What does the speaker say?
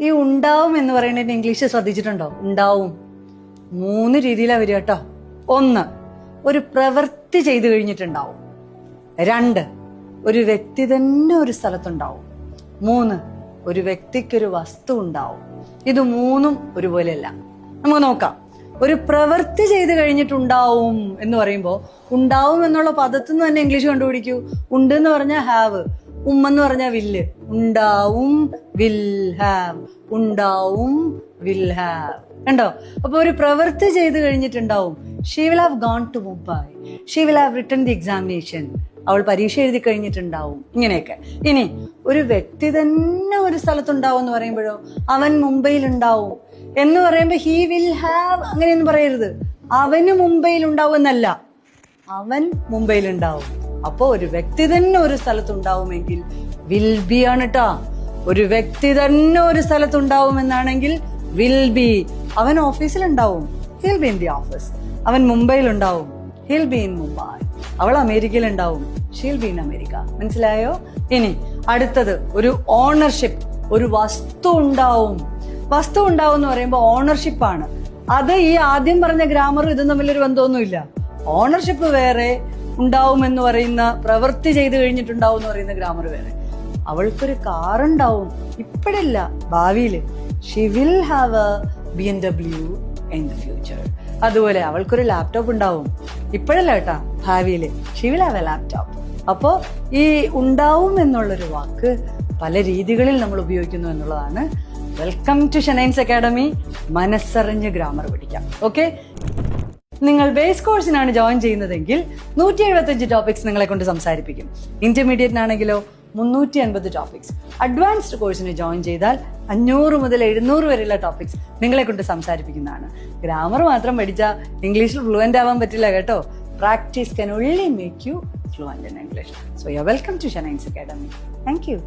ഈ ഉണ്ടാവും എന്ന് പറയുന്നതിന്റെ ഇംഗ്ലീഷ് ശ്രദ്ധിച്ചിട്ടുണ്ടോ? ഉണ്ടാവും 3 രീതിയിലാണ് വരിക കേട്ടോ. 1, ഒരു പ്രവൃത്തി ചെയ്തു കഴിഞ്ഞിട്ടുണ്ടാവും. 2, ഒരു വ്യക്തി തന്നെ ഒരു സ്ഥലത്തുണ്ടാവും. 3, ഒരു വ്യക്തിക്കൊരു വസ്തു ഉണ്ടാവും. ഇത് 3ഉം ഒരുപോലെയല്ല. നമുക്ക് നോക്കാം. ഒരു പ്രവൃത്തി ചെയ്ത് കഴിഞ്ഞിട്ടുണ്ടാവും എന്ന് പറയുമ്പോൾ ഉണ്ടാവും എന്നുള്ള പദത്തിൽ നിന്ന് തന്നെ ഇംഗ്ലീഷ് കണ്ടുപിടിക്കൂ. ഉണ്ട് എന്ന് പറഞ്ഞാൽ ഹാവ്, എന്ന് പറഞ്ഞാൽ വില്ല്. ഉണ്ടാവും വിൽ ഹാവ്, ഉണ്ടാവും വിൽ ഹാവ്. കണ്ടോ? അപ്പൊ ഒരു പ്രവൃത്തി ചെയ്ത് കഴിഞ്ഞിട്ടുണ്ടാവും. She will have gone to Mumbai, she will have written the examination. അവൾ പരീക്ഷ എഴുതി കഴിഞ്ഞിട്ടുണ്ടാവും. ഇങ്ങനെയൊക്കെ. ഇനി ഒരു വ്യക്തി തന്നെ ഒരു സ്ഥലത്തുണ്ടാവും എന്ന് പറയുമ്പോഴോ അവൻ മുംബൈയിൽ ഉണ്ടാവും എന്ന് പറയുമ്പോൾ ഹി വിൽ ഹാവ് അങ്ങനെയൊന്നും പറയരുത്. അവന് മുംബൈയിൽ ഉണ്ടാവും എന്നല്ല, അവൻ മുംബൈയിൽ ഉണ്ടാവും. അപ്പോ ഒരു വ്യക്തി തന്നെ ഒരു സ്ഥലത്തുണ്ടാവുമെങ്കിൽ വിൽ ബി ആണ് കേട്ടോ. ഒരു വ്യക്തി തന്നെ ഒരു സ്ഥലത്തുണ്ടാവും എന്നാണെങ്കിൽ വിൽ ബി. അവൻ ഓഫീസിലുണ്ടാവും, he'll be in the office. അവൻ മുംബൈയിൽ ഉണ്ടാവും, ഹിൽ ബി ഇൻ മുംബൈ. അവൾ അമേരിക്കയിൽ ഉണ്ടാവും, ഷീൽ ബി ഇൻ അമേരിക്ക. മനസ്സിലായോ? ഇനി അടുത്തത് ഒരു ഓണർഷിപ്പ്. ഒരു വസ്തു ഉണ്ടാവും. വസ്തു ഉണ്ടാവും എന്ന് പറയുമ്പോൾ ഓണർഷിപ്പ് ആണ്. അത് ഈ ആദ്യം പറഞ്ഞ ഗ്രാമറും ഇതും തമ്മിലൊരു ബന്ധമൊന്നുമില്ല. ഓണർഷിപ്പ് വേറെ, ഉണ്ടാവും എന്ന് പറയുന്ന പ്രവൃത്തി ചെയ്ത് കഴിഞ്ഞിട്ടുണ്ടാവും എന്ന് പറയുന്ന ഗ്രാമർ വേറെ. അവൾക്കൊരു കാർ ഉണ്ടാവും, ഇപ്പോഴില്ല, ഭാവിയില്. She will have A BMW in the future. അതുപോലെ അവൾക്കൊരു ലാപ്ടോപ്പ് ഉണ്ടാവും, ഇപ്പോഴല്ല കേട്ടാ, ഭാവിയില്. She will have A laptop. അപ്പോ ഈ ഉണ്ടാവും എന്നുള്ളൊരു വാക്ക് പല രീതികളിൽ നമ്മൾ ഉപയോഗിക്കുന്നു എന്നുള്ളതാണ്. വെൽക്കം ടു ഷനൈൻസ് അക്കാഡമി. മനസ്സറിഞ്ഞ് ഗ്രാമർ പഠിക്കാം. ഓക്കെ, നിങ്ങൾ ബേസ് കോഴ്സിനാണ് ജോയിൻ ചെയ്യുന്നതെങ്കിൽ 175 ടോപ്പിക്സ് നിങ്ങളെ കൊണ്ട് സംസാരിപ്പിക്കും. ഇന്റർമീഡിയറ്റിനാണെങ്കിലോ 350 ടോപ്പിക്സ്. അഡ്വാൻസ്ഡ് കോഴ്സിന് ജോയിൻ ചെയ്താൽ 500 മുതൽ 700 വരെയുള്ള ടോപ്പിക്സ് നിങ്ങളെ കൊണ്ട് സംസാരിപ്പിക്കുന്നതാണ്. ഗ്രാമർ മാത്രം പഠിച്ചാൽ ഇംഗ്ലീഷിൽ ഫ്ലുവന്റ് ആവാൻ പറ്റില്ല കേട്ടോ. Practice can only make you fluent in English. So you're welcome to Shanain's Academy. Thank you.